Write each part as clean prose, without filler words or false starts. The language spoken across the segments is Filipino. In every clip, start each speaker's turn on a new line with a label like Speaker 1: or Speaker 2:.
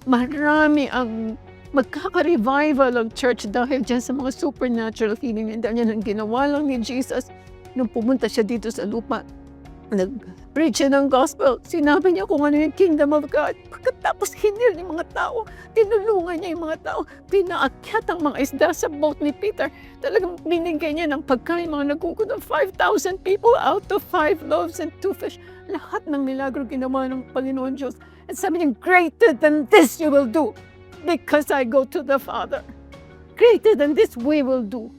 Speaker 1: marami ang magkaka-revival ang church dahil diyan sa mga supernatural healing and yan ang ginawa lang ni Jesus nung pumunta siya dito sa lupa. Nag-preach siya ng gospel. Sinabi niya kung ano yung kingdom of God. Pagkatapos hinil yung mga tao, tinulungan niya yung mga tao, pinaakyat ang mga isda sa boat ni Peter. Talagang binigay niya ng pagkain, mga nagkukulang 5,000 people out of 5 loaves and 2 fish. Lahat ng milagro ginawa ng Panginoon Diyos. At sabi niya, greater than this you will do because I go to the Father. Greater than this we will do.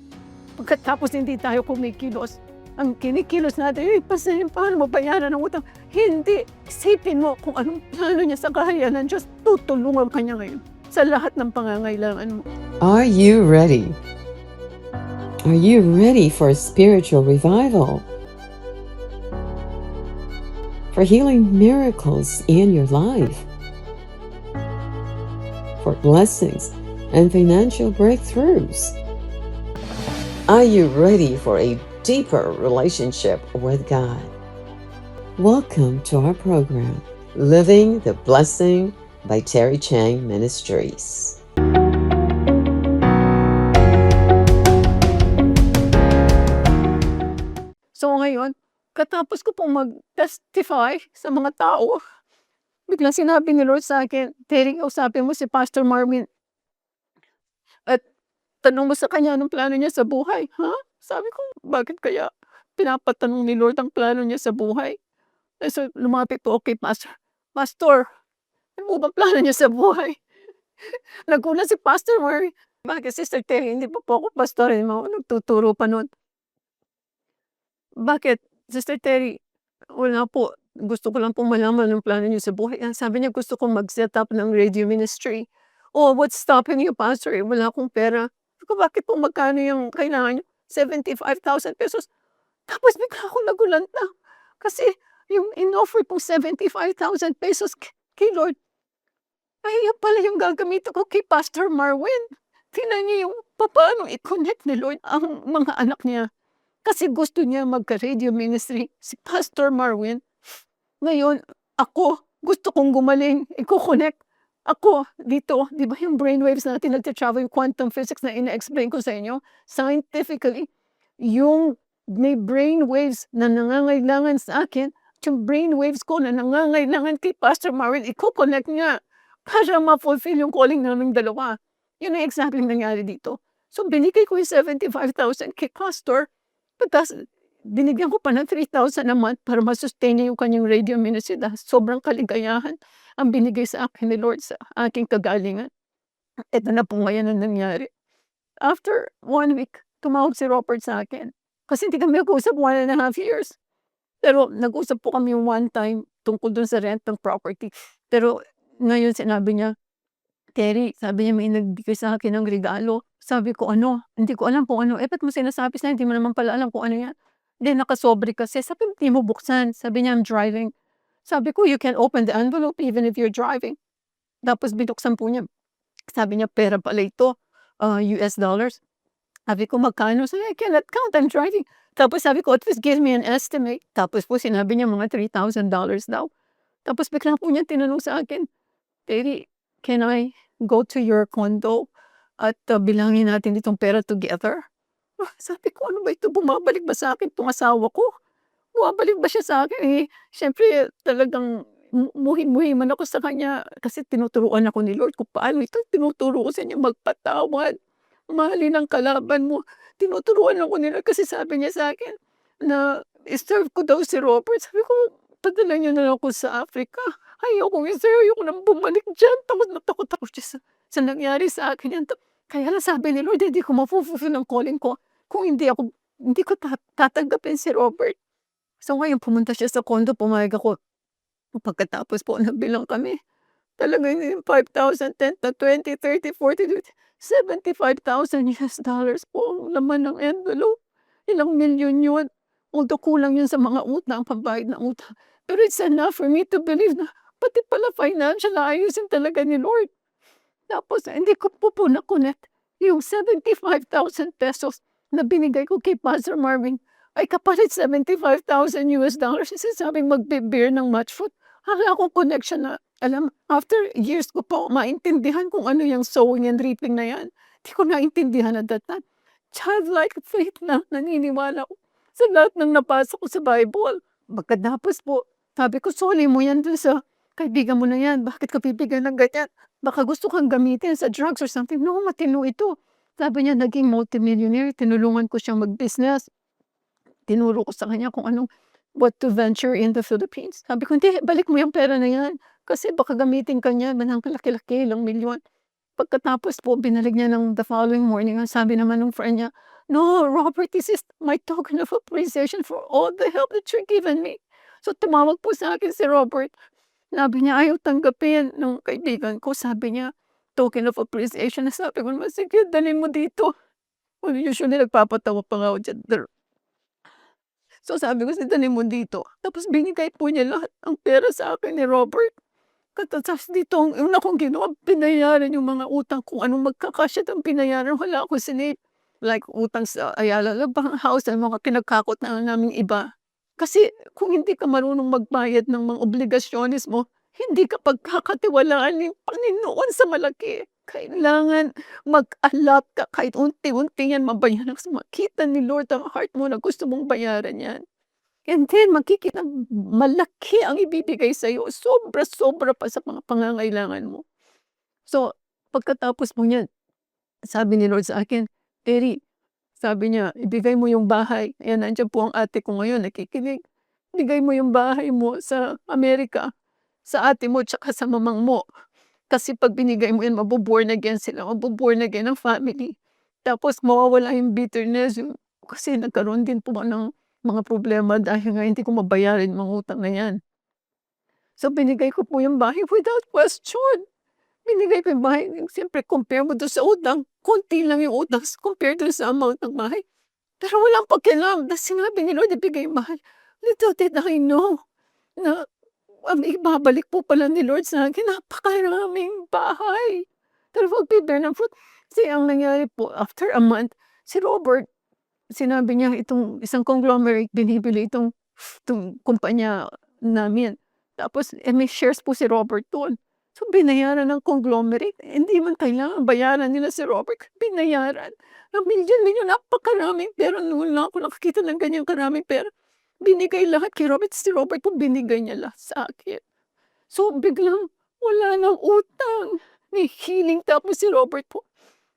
Speaker 1: Pagkatapos hindi tayo kumikilos, ang kinikilos natin, paano mo bayaran ang utang? Hindi. Isipin mo kung anong plano niya sa kaharian ng Diyos. Tutulungan ka niya ngayon sa lahat ng pangangailangan mo.
Speaker 2: Are you ready? Are you ready for a spiritual revival? For healing miracles in your life? For blessings and financial breakthroughs? Are you ready for a deeper relationship with God? Welcome to our program, Living the Blessing by Terry Chang Ministries.
Speaker 1: So ngayon, katapos ko pong mag-testify sa mga tao, biglang sinabi ni Lord sa akin, Terry, usapin mo si Pastor Marvin at tanong mo sa kanya anong plano niya sa buhay. Ha? Sabi ko, bakit kaya pinapatanong ni Lord ang plano niya sa buhay? So lumapit po ako kay Pastor. Pastor, ano po bang plano niya sa buhay? Nagulat si Pastor Mary. Bakit, Sister Terry, hindi pa po ako pastor, hindi mo ako nagtuturo pa noon. Bakit, Sister Terry? Wala po. Gusto ko lang pong malaman ang plano niyo sa buhay. Sabi niya, gusto kong mag-set up ng radio ministry. Oh, what's stopping you, Pastor? Wala akong pera. Sabi ko, bakit po magkano yung kailangan niyo? 75,000 pesos. Tapos bigla akong nagulanta. Kasi yung in-offer pong 75,000 pesos kay Lord, ay yan pala yung gagamitin ko kay Pastor Marwin. Tingnan niyo yung paano i-connect ni Lord ang mga anak niya. Kasi gusto niya magka-radio ministry, si Pastor Marwin. Ngayon, ako, gusto kong gumaling, i-connect. Ako, dito, di ba yung brainwaves natin nagta-travel, yung quantum physics na ina-explain ko sa inyo, scientifically, yung may brainwaves na nangangailangan sa akin, yung brainwaves ko na nangangailangan kay Pastor Marwin, i-connect niya para ma-fulfill yung calling naming dalawa. Yun ang exactly nangyari dito. So, binigay ko yung 75,000 kay Pastor, tapos binigyan ko pa ng 3,000 a month para masustain niya yung kanyang radio ministry dahil sobrang kaligayahan ang binigay sa akin ni Lord sa aking kagalingan. Ito na po ngayon ang nangyari. After 1 week, tumawag si Robert sa akin. Kasi hindi kami nag-usap 1.5 years. Pero nag-usap po kami one time tungkol dun sa rent ng property. Pero ngayon sinabi niya, Terry, sabi niya may nagbigay sa akin ng regalo. Sabi ko, ano? Hindi ko alam kung ano. Ba't mo sinasabi sa hindi mo naman pala alam kung ano yan? Hindi, nakasobre kasi. Sabi, hindi mo buksan. Sabi niya, I'm driving. Sabi ko, you can open the envelope even if you're driving. Tapos binuksan po niya. Sabi niya, pera pala ito. US dollars. Sabi ko, magkano? Sabi, I cannot count, I'm driving. Tapos sabi ko, at least give me an estimate. Tapos po sinabi niya mga $3,000 daw. Tapos bigla po niya tinanong sa akin, Terry, can I go to your condo at bilangin natin itong pera together? Sabi ko, ano ba ito? Bumabalik ba sa akin itong asawa ko? Bumabalik ba siya sa akin? Eh, siyempre talagang muhi-muhi man ako sa kanya kasi tinuturuan ako ni Lord kung paano ito. Tinuturo ko sa inyo magpatawad. Mahalin ang kalaban mo. Tinuturuan ako ni Lord kasi sabi niya sa akin na i-serve ko daw si Robert. Sabi ko, padala niyo na lang ako sa Africa. Ayoko ayoko nang bumalik diyan. Takot na takot ako siya sa nangyari sa akin yan. Kaya lang sabi ni Lord, hindi ko mafu-fulfill ang calling ko kung hindi ko tatanggapin si Robert. So ngayon pumunta siya sa condo, pumayag ako. Pagkatapos po nagbilang kami, talagang yung 5,000, 10, 20, 30, 40, $75,000 po ang laman ng envelope. Ilang milyon yun. Although kulang yun sa mga utang, pambayad ng utang. Pero it's enough for me to believe na pati pala financial ayusin talaga ni Lord. Tapos hindi ko po na-connect yung 75,000 pesos na binigay ko kay Pastor Marvin ay kapalit $75,000 kasi sabing magbe-bear ng match food. Akala ko connection na alam after years ko po maintindihan kung ano yung sowing and reaping na yan. Di ko naintindihan at that time. Childlike faith lang, naniniwala ako sa lahat ng nabasa ko sa Bible. Pagkatapos po, sabi ko, "Soli mo yan dun sa kaibigan mo na yan, bakit ka bibigyan ng ganyan? Baka gusto kang gamitin sa drugs or something." No, matino ito. Sabi niya naging multimillionaire, tinulungan ko siyang mag-business. Tinuro ko sa kanya kung anong what to venture in the Philippines. Sabi ko, "Hindi, balik mo yung pera na yan, kasi baka gamitin ka niyan ng kalaki-laki, ilang milyon." Pagkatapos po binalik niya ng the following morning, ang sabi naman nung friend niya, "No, Robert, this is my token of appreciation for all the help that you've given me." So tumawag po sa akin si Robert, sabi niya ayaw tanggapin nung kaibigan ko, sabi niya, token of appreciation. Sabi ko naman, "Sige, dalhin mo dito." Well, usually nagpapatawa pa nga ako diyan. So sabi ko, "Dalhin mo dito." Tapos binigay po niya lahat ng pera sa akin ni Robert. Tapos dito ang una kong ginawa, binayaran yung mga utang kung anong magkakasya ng binayaran, wala akong sinave. Like utang sa Ayala Alabang House and mga kinagkakot na naming iba. Kasi kung hindi ka marunong magbayad ng mga obligasyones mo, hindi ka pagkakatiwalaan ni Panginoon sa malaki. Kailangan mag-allot ka kahit unti-unti yan mabayaran kasi makita ni Lord ang heart mo na gusto mong bayaran yan. And then makikitang malaki ang ibibigay sa'yo, sobra-sobra pa sa mga pangangailangan mo. So, pagkatapos po niyan, sabi ni Lord sa akin, "Terry," sabi niya, "ibigay mo yung bahay." Ayan, nandiyan po ang ate ko ngayon nakikinig. "Ibigay mo yung bahay mo sa Amerika, sa ate mo tsaka sa mamang mo. Kasi 'pag binigay mo yan mabo-born again sila, mabo-born again ang family. Tapos mawawala yung bitterness." Kasi nagkaroon din po ng mga problema dahil nga hindi ko mabayaran yung mga utang na yan. So binigay ko po yung bahay without question. Binigay ko yung bahay, siyempre compare mo dun sa utang, konti lang yung utang compared dun sa amount ng bahay. Pero walang pakialam dahil sinabi ni Lord ibigay yung bahay. Little did I know na ibabalik po pala ni Lord sa'kin napakaraming bahay. Pero mag-be-bear ng fruit. Kasi ang nangyari po after a month, si Robert sinabi niya itong isang conglomerate binibili itong kumpanya namin. Tapos, may shares po si Robert dun. So, binayaran ng conglomerate, hindi man kailangan bayaran nila si Robert, binayaran ng milyon-milyon, napakaraming pera. Noon lang ako nakakita ng ganyang karaming pera. Binigay lahat kay Robert, si Robert po binigay niya lahat sa akin. So, biglang wala ng utang, may healing. Tapos si Robert po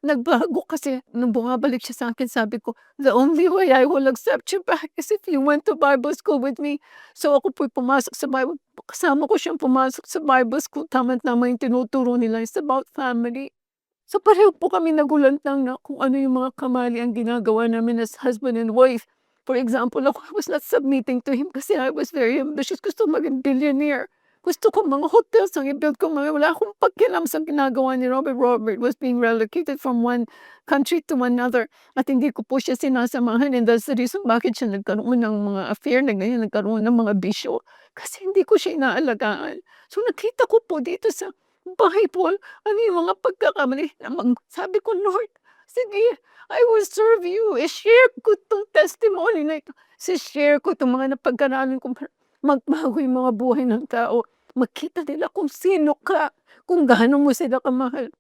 Speaker 1: nagbago kasi nung bumabalik siya sa'kin sabi ko, "The only way I will accept you back is if you went to Bible school with me." So ako po'y pumasok sa Bible, kasama ko siyang pumasok sa Bible school, tama't-tama yung tinuturo nila, it's about family. So pareho po kami nagulantang na kung ano yung mga kamali ang ginagawa namin as husband and wife. For example, ako, I was not submitting to him kasi I was very ambitious, gusto maging billionaire. Gusto ko mga hotels ang i-build ko, wala akong pakialam sa ginagawa ni Robert. Robert was being relocated from one country to another at hindi ko po siya sinasamahan, and that's the reason bakit siya nagkaroon ng mga affair na ganyan, nagkaroon ng mga bisyo, kasi hindi ko siya inaalagaan. So nakita ko po dito sa Bible ano yung mga pagkakamali na sabi ko, "Lord, sige, I will serve you." I-share ko 'tong testimony na ito, share ko 'tong mga napag-aralan ko para magbago yung mga buhay ng tao. Makita nila kung sino ka, kung gaano mo sila kamahal.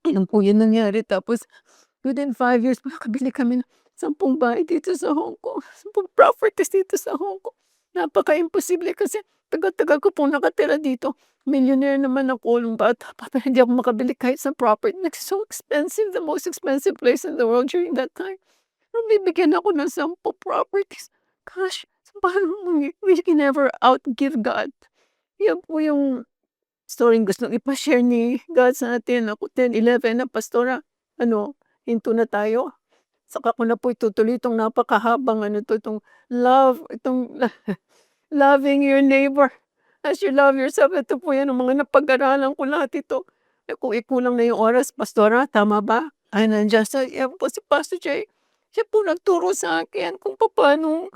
Speaker 1: Ayun po yung nangyari, tapos within 5 years makakabili kami ng 10 bahay dito sa Hong Kong, 10 properties dito sa Hong Kong. Napaka-imposible kasi tagal-tagal ko pong nakatira dito. Millionaire naman ako nung bata pa pero hindi ako makabili kahit sa property. Like so expensive, the most expensive place in the world during that time. Pero bibigyan ako ng 10 properties. Gosh, so paano we can never outgive God. Yan po yung story gustong ipa-share ni God sa atin. Ako 10, 11 na pastora, hinto na tayo. Saka ko na po itutuloy itong napakahabang itong loving your neighbor as you love yourself. Ito po yan, ang mga napag-aralan ko lahat ito. Kung ikulang na yung oras, pastora, tama ba? Ay, nandiyan yan po si Pastor Jay. Siya po nagturo sa akin kung paano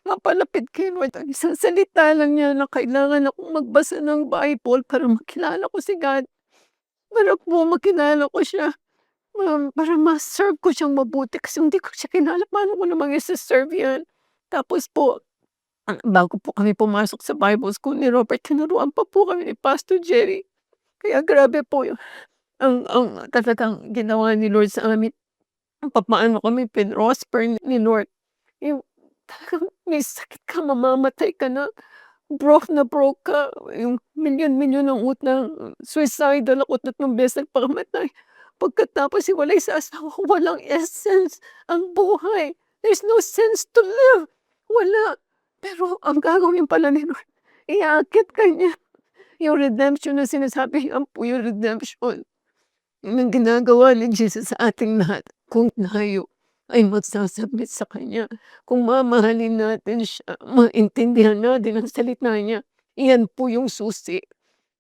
Speaker 1: mapalapit kay Lord. Ang isang salita lang niya na kailangan akong magbasa ng Bible para makilala ko si God. Para po makilala ko siya, para ma-serve ko siyang mabuti kasi hindi ko siya kilala, paano ko namang ise-serve yan. Tapos po Bago po kami pumasok sa Bible school ni Robert, tinuruan pa po kami ni Pastor Jerry. Kaya grabe po ang talagang ginawa ni Lord sa amin, kung papaano kami pinrosper ni Lord. Yung talagang may sakit ka, mamamatay ka na broke ka, yung milyon-milyon ng utang, suicidal ako, 3 beses nagpakamatay. Pagkatapos hiwalay sa asawa ko, walang essence ang buhay. There's no sense to live, wala. Pero ang gagawin pala ni Lord, iaakit ka niya. Yung redemption na sinasabi, yan po yung redemption ng ginagawa ni Jesus sa ating lahat. Kung tayo ay magsa-submit sa Kanya, kung mamahalin natin siya, maintindihan natin ang salita niya, iyan po yung susi.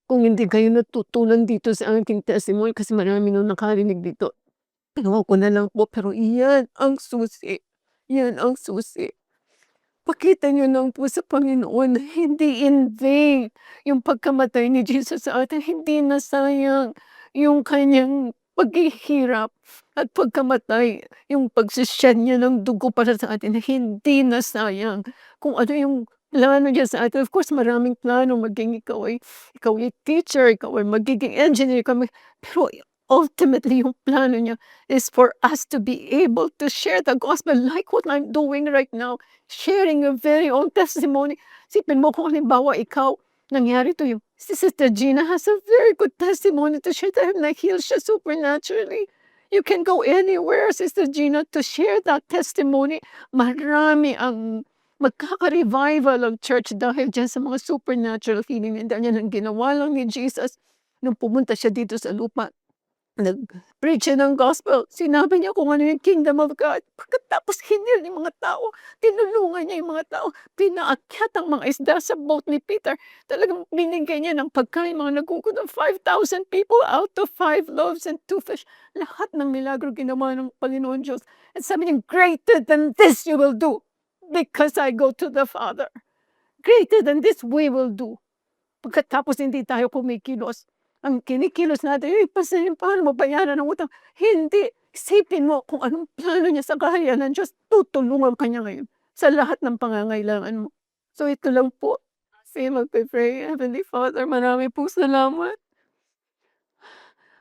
Speaker 1: Kung hindi kayo natutunan dito sa aking testimony, kasi marami nung nakarinig dito, ewan ko na lang po, pero iyan ang susi. Yan ang susi. Pakita niyo lang po sa Panginoon na hindi in vain yung pagkamatay ni Jesus sa atin, hindi nasayang yung kanyang paghihirap at pagkamatay, yung pagse-shed niya ng dugo para sa atin, hindi nasayang. Kung ano yung plano niya sa atin, of course maraming plano, ikaw ay teacher, ikaw ay magiging engineer, pero ultimately yung plano niya is for us to be able to share the gospel like what I'm doing right now. Sharing your very own testimony. Isipin mo kung halimbawa ikaw, nangyari to yung si Sister Gina has a very good testimony to share dahil na-heal siya supernaturally. You can go anywhere, Sister Gina, to share that testimony. Marami ang magkaka-revival ang church dahil dyan sa mga supernatural healing. And dahil yan ang ginawa lang ni Jesus nung pumunta siya dito sa lupa. Nag-preach siya ng gospel, sinabi niya kung ano yung kingdom of God. Pagkatapos hinil yung mga tao, tinulungan niya yung mga tao, pinaakyat ang mga isda sa boat ni Peter. Talagang binigay niya ng pagkain, mga nagugutom, 5,000 people out of 5 loaves and 2 fish. Lahat ng milagro ginawa ng Panginoon Diyos. At sabi niya, greater than this you will do because I go to the Father. Greater than this we will do. Pagkatapos hindi tayo kumikilos, ang kinikilos natin, paano mabayaran ang utang? Hindi. Isipin mo kung anong plano niya sa kaharian ng Diyos, tutulungan ka niya ngayon sa lahat ng pangangailangan mo. So ito lang po, say magpe-pray. Heavenly Father, marami pong salamat.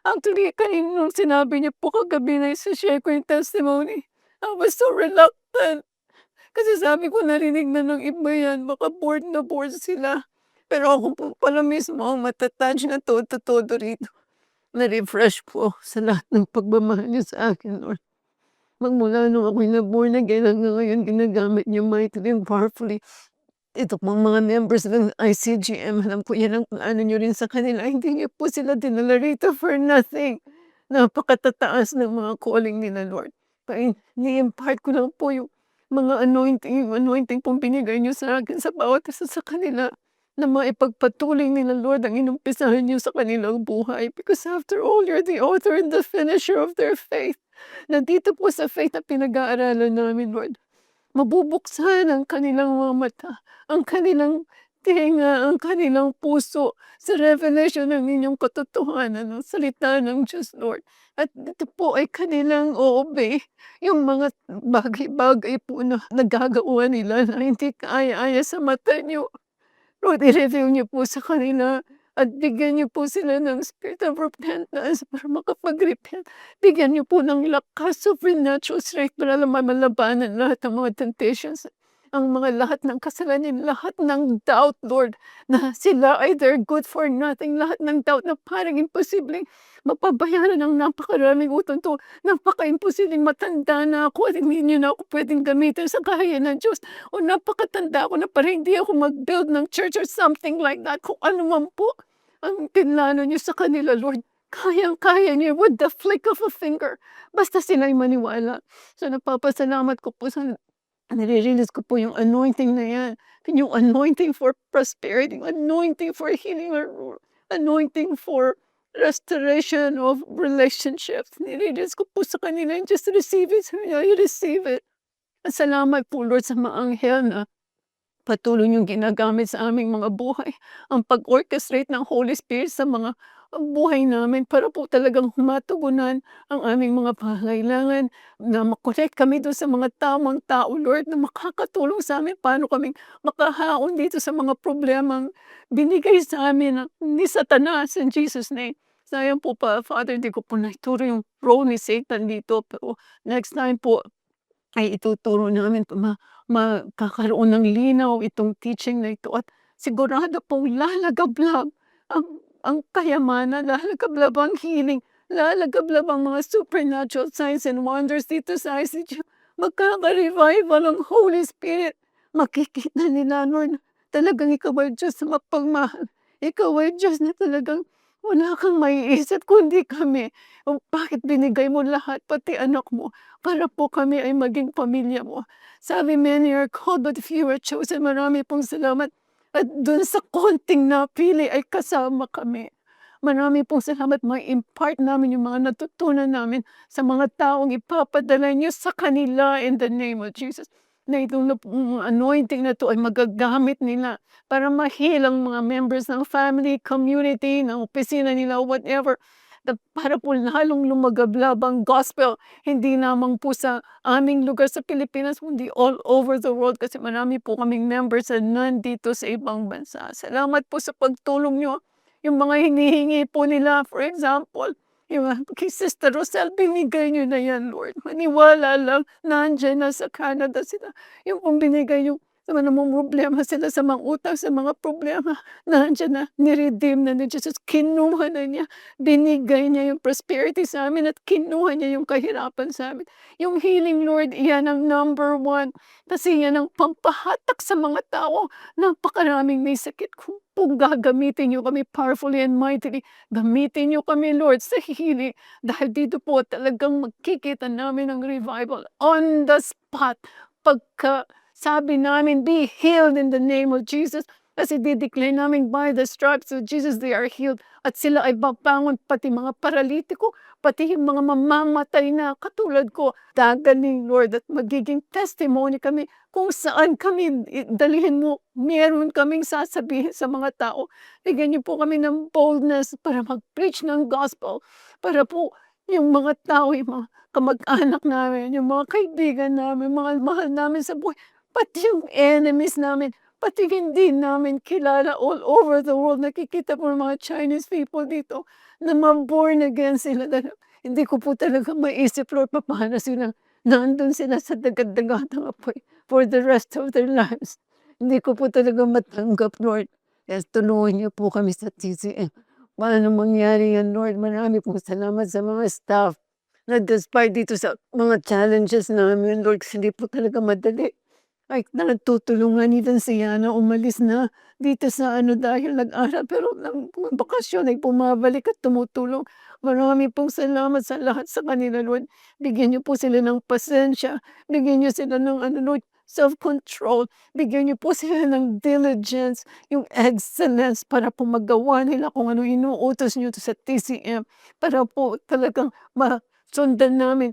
Speaker 1: Actually, kanina nung sinabi niyo po kagabi na isi-share ko yung testimony, I was so reluctant. Kasi sabi ko narinig na ng iba yan, baka bored na bored sila. Pero ako po pala mismo ang mata-touch na todo-todo rito. Na-refresh po sa lahat ng pagmamahal niyo sa akin, Lord. Magmula nung ako'y na-born again hanggang ngayon, ginagamit niyo mightily and powerfully. Ito pong mga members ng ICGM, alam ko yan ang plano niyo rin sa kanila. Hindi niyo po sila dinala rito for nothing. Napakatataas ng mga calling nila, Lord. Kaya ni-impart ko lang po yung mga anointing pong binigay niyo sa akin sa bawat isa sa kanila na maipagpatuloy nila, Lord, ang inumpisahan niyo sa kanilang buhay. Because after all, you're the author and the finisher of their faith. Nandito po sa faith na pinag-aaralan namin, Lord. Mabubuksan ang kanilang mga mata, ang kanilang tenga, ang kanilang puso sa revelation ng inyong katotohanan ng salita ng Diyos, Lord. At ito po ay kanilang o-obey yung mga bagay-bagay po na nagagawa nila na hindi kaaya-aya sa mata niyo. Lord, i-reveal niyo po sa kanila at bigyan niyo po sila ng spirit of repentance para makapag-repent. Bigyan niyo po ng lakas, supernatural strength para malabanan lahat ng mga temptations, ang mga lahat ng kasalanan, lahat ng doubt, Lord, na sila ay they're good for nothing, lahat ng doubt na parang imposibleng mapabayaran ng napakaraming utang to, napaka-imposibleng matanda na ako at hindi niyo na ako pwedeng gamitin sa kaharian ng Diyos, o napakatanda ko na parang hindi ako mag-build ng church or something like that, kung ano man po ang pinlano niyo sa kanila, Lord. Kayang-kaya niyo with the flick of a finger, basta sila'y maniwala. So nagpapasalamat ko po sa nare-release ko po yung anointing na yan, yung anointing for prosperity, anointing for healing, or anointing for restoration of relationships. Nire-release ko po sa kanila, and just receive it. I receive it. At salamat po, Lord, sa mga anghel na patuloy niyong ginagamit sa aming mga buhay. Ang pag-orchestrate ng Holy Spirit sa mga ang buhay namin para po talagang matugunan ang aming mga pangangailangan, na ma-connect kami dun sa mga tamang tao, Lord, na makakatulong sa'min paano kaming makahaon dito sa mga problemang binigay sa amin ni Satanas, in Jesus' name. Sayang po pa, Father, hindi ko po naituro yung role ni Satan dito, pero next time po ay ituturo namin magkakaroon ng linaw itong teaching na ito, at sigurado pong lalagablab ang kayamanan, lalagablab ang healing, lalagablab ang mga supernatural signs and wonders dito sa ICG. Magkaka-revival ang Holy Spirit. Makikita nila, Lord, talagang Ikaw ay Diyos na mapagmahal. Ikaw ay Diyos na talagang wala kang maiisip kundi kami. O bakit binigay mo lahat, pati anak mo, para po kami ay maging pamilya mo. Sabi, many are called but few are chosen. Marami pong salamat. At dun sa konting napili ay kasama kami. Marami pong salamat, ma-impart namin yung mga natutunan namin sa mga taong ipapadala niyo sa kanila in the name of Jesus. Na itong anointing na to ay magagamit nila para ma-heal ang mga members ng family, community, ng opisina nila, whatever. Para po lalong lumagablab ang gospel, hindi lamang po sa aming lugar sa Pilipinas, kundi all over the world, kasi marami po kaming members na nandito sa ibang bansa. Salamat po sa pagtulong niyo. Yung mga hinihingi po nila, for example, yung kay Sister Rosel, binigay niyo na yan, Lord. Maniwala lang, nandiyan na sa Canada sila. Yung kung binigay yung sa mga namang problema sila, sa mga utang, sa mga problema, nandiyan na, niredeem na ni Jesus, kinuha na niya, binigay niya yung prosperity sa amin at kinuha niya yung kahirapan sa amin. Yung healing, Lord, iyan ang number one. Kasi yan ang pampahatak sa mga tao. Napakaraming may sakit. Kung gagamitin niyo kami powerfully and mightily, gamitin niyo kami, Lord, sa healing. Dahil dito po talagang magkikita namin ang revival on the spot. Pagka sabi namin, be healed in the name of Jesus. Kasi dideclare namin, by the stripes of Jesus, they are healed. At sila ay babangon, pati mga paralitiko, pati yung mga mamamatay na katulad ko. Dagaling, Lord, at magiging testimony kami kung saan kami dalhin mo. Meron kaming sasabihin sa mga tao. Bigyan niyo po kami ng boldness para mag-preach ng gospel. Para po yung mga tao, yung mga kamag-anak namin, yung mga kaibigan namin, mga mahal namin sa buhay, pati yung enemies namin, pati hindi namin kilala all over the world. Nakikita po ng mga Chinese people dito na ma-born again sila. Hindi ko po talaga maisip, Lord, paano sila nandun sila sa dagat-dagatang apoy for the rest of their lives. Hindi ko po talaga matanggap, Lord. Yes, tulungan niyo po kami sa TCM. Paano mangyari yan, Lord? Marami pong salamat sa mga staff na despite dito sa mga challenges namin, Lord, kasi hindi po talaga madali. Ay, nagtutulungan din si Yana, umalis na dito sa dahil nag-aral, pero ng bakasyon ay bumabalik at tumutulong. Marami pong salamat sa lahat sa kanila, Lord. Bigyan niyo po sila ng pasensya, bigyan niyo sila ng Lord, self-control, bigyan niyo po sila ng diligence, yung excellence para po magawa nila kung ano inuutos niyo sa TCM, para po talagang masundan namin,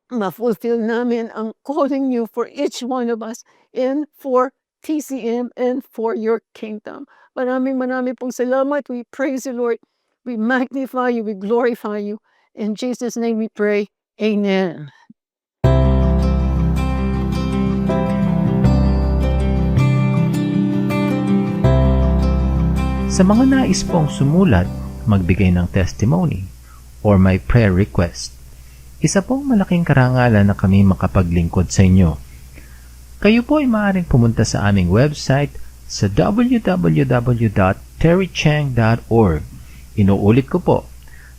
Speaker 1: ma-fulfill namin ang calling you for each one of us and for TCM and for your kingdom. Maraming pong salamat. We praise you, Lord. We magnify you. We glorify you. In Jesus' name we pray. Amen.
Speaker 3: Sa mga nais pong sumulat, magbigay ng testimony, or may prayer request, isa pong malaking karangalan na kami makapaglingkod sa inyo. Kayo po ay maaaring pumunta sa aming website sa www.terrychang.org. Inuulit ko po,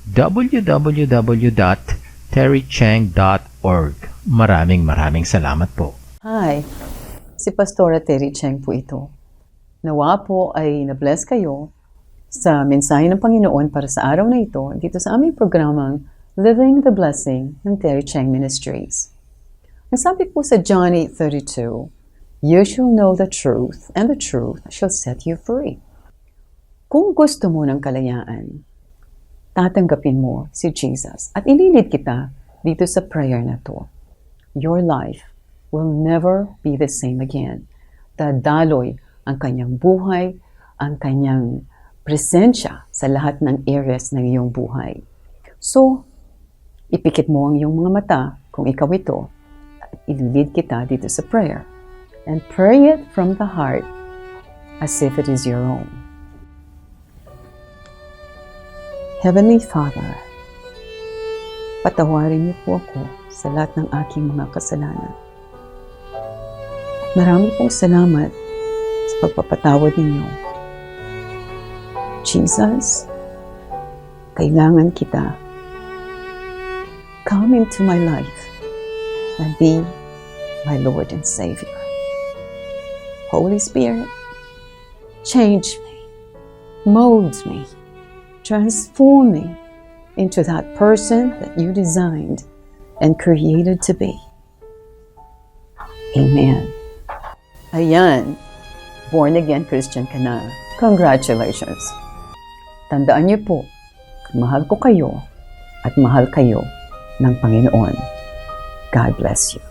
Speaker 3: www.terrychang.org. Maraming salamat po.
Speaker 4: Hi, si Pastora Terry Chang po ito. Nawa po ay na-bless kayo sa mensahe ng Panginoon para sa araw na ito dito sa aming programang Living the Blessing ng Terry Chang Ministries. Ang sabi po sa John 8:32, you shall know the truth, and the truth shall set you free. Kung gusto mo ng kalayaan, tatanggapin mo si Jesus at ililid kita dito sa prayer na to. Your life will never be the same again. Dadaloy ang kanyang buhay, ang kanyang presensya sa lahat ng areas ng iyong buhay. So, ipikit mo ang iyong mga mata kung ikaw ito at ililid kita dito sa prayer. And pray it from the heart as if it is your own. Heavenly Father, patawarin niyo po ako sa lahat ng aking mga kasalanan. Marami pong salamat sa pagpapatawad ninyo. Jesus, kailangan kita. Come into my life and be my Lord and Savior. Holy Spirit, change me, mold me, transform me into that person that you designed and created to be. Amen. Ayan, born again Christian ka na. Congratulations. Tandaan niyo po, mahal ko kayo at mahal kayo ng Panginoon. God bless you.